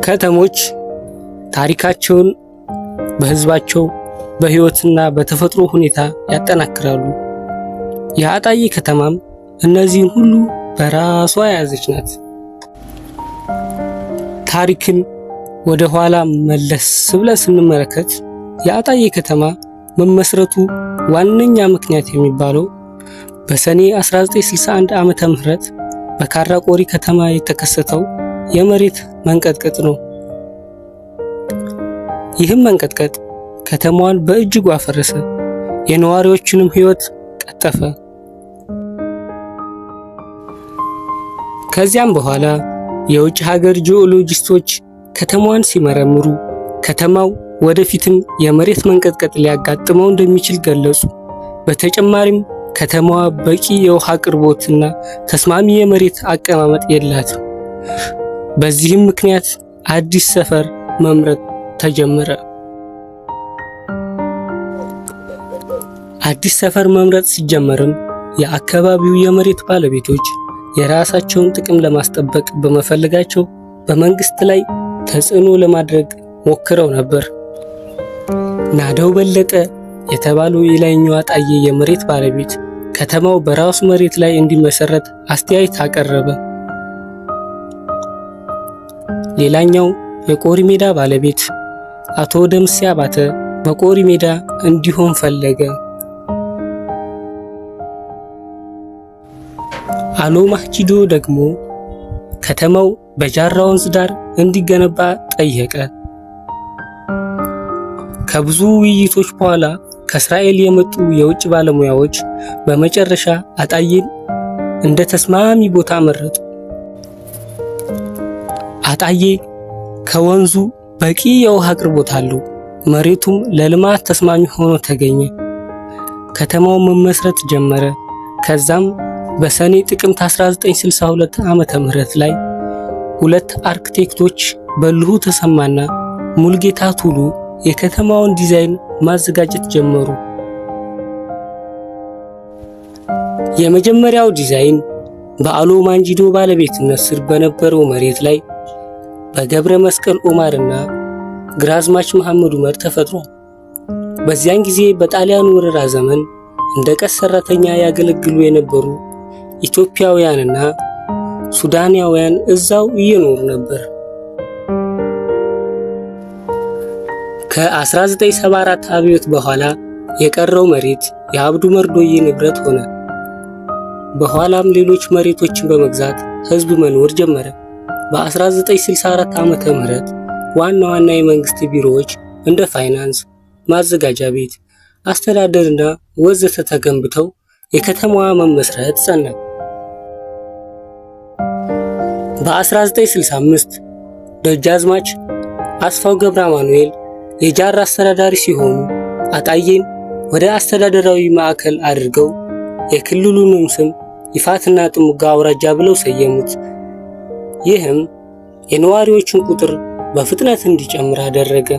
ከተሞች ታሪካቸውን በህዝባቸው በህይወትና በተፈጥሮ ሁኔታ ያጠናክራሉ። የአጣዬ ከተማም እነዚህን ሁሉ በራሷ የያዘች ናት። ታሪክን ወደ ኋላ መለስ ብለን ስንመለከት የአጣዬ ከተማ መመስረቱ ዋነኛ ምክንያት የሚባለው በሰኔ 1961 ዓመተ ምህረት በካራ ቆሪ ከተማ የተከሰተው የመሬት መንቀጥቀጥ ነው። ይህም መንቀጥቀጥ ከተማዋን በእጅጉ አፈረሰ፣ የነዋሪዎችንም ህይወት ቀጠፈ። ከዚያም በኋላ የውጭ ሀገር ጂኦሎጂስቶች ከተማዋን ሲመረምሩ ከተማው ወደፊትም የመሬት መንቀጥቀጥ ሊያጋጥመው እንደሚችል ገለጹ። በተጨማሪም ከተማዋ በቂ የውሃ አቅርቦትና ተስማሚ የመሬት አቀማመጥ የላትም። በዚህም ምክንያት አዲስ ሰፈር መምረጥ ተጀመረ። አዲስ ሰፈር መምረጥ ሲጀመርም የአካባቢው የመሬት ባለቤቶች የራሳቸውን ጥቅም ለማስጠበቅ በመፈለጋቸው በመንግስት ላይ ተጽዕኖ ለማድረግ ሞክረው ነበር። ናደው በለጠ የተባለው የላይኛው አጣዬ የመሬት ባለቤት ከተማው በራሱ መሬት ላይ እንዲመሰረት አስተያየት አቀረበ። ሌላኛው የቆሪ ሜዳ ባለቤት አቶ ደምሴ አባተ በቆሪ ሜዳ እንዲሆን ፈለገ። አሎ ማህጂዶ ደግሞ ከተማው በጃራ ወንዝ ዳር እንዲገነባ ጠየቀ። ከብዙ ውይይቶች በኋላ ከእስራኤል የመጡ የውጭ ባለሙያዎች በመጨረሻ አጣዬን እንደ ተስማሚ ቦታ መረጡ። አጣዬ ከወንዙ በቂ የውሃ አቅርቦት አለው። መሬቱም ለልማት ተስማሚ ሆኖ ተገኘ። ከተማው መመስረት ጀመረ። ከዛም በሰኔ ጥቅምት 1962 ዓመተ ምህረት ላይ ሁለት አርክቴክቶች በልሁ ተሰማና ሙልጌታ ቱሉ የከተማውን ዲዛይን ማዘጋጀት ጀመሩ። የመጀመሪያው ዲዛይን በአሎ ማንጂዶ ባለቤትነት ስር በነበረው መሬት ላይ በገብረ መስቀል ኡማርና ግራዝማች መሐመድ ዑመር ተፈጥሯል። በዚያን ጊዜ በጣሊያን ወረራ ዘመን እንደ ቀስ ሰራተኛ ያገለግሉ የነበሩ ኢትዮጵያውያንና ሱዳናውያን እዛው እየኖሩ ነበር። ከ1974 አብዮት በኋላ የቀረው መሬት የአብዱ መርዶዬ ንብረት ሆነ። በኋላም ሌሎች መሬቶችን በመግዛት ህዝብ መኖር ጀመረ። በ1964 ዓመተ ምህረት ዋና ዋና የመንግስት ቢሮዎች እንደ ፋይናንስ፣ ማዘጋጃ ቤት፣ አስተዳደርና ወዘተ ተገንብተው የከተማዋ መመስረት ጸና። በ1965 ደጃዝማች አስፋው ገብረ ማኑኤል የጃራ አስተዳዳሪ ሲሆኑ አጣዬን ወደ አስተዳደራዊ ማዕከል አድርገው የክልሉንም ስም ይፋትና ጥሙጋ አውራጃ ብለው ሰየሙት። ይህም የነዋሪዎችን ቁጥር በፍጥነት እንዲጨምር አደረገ።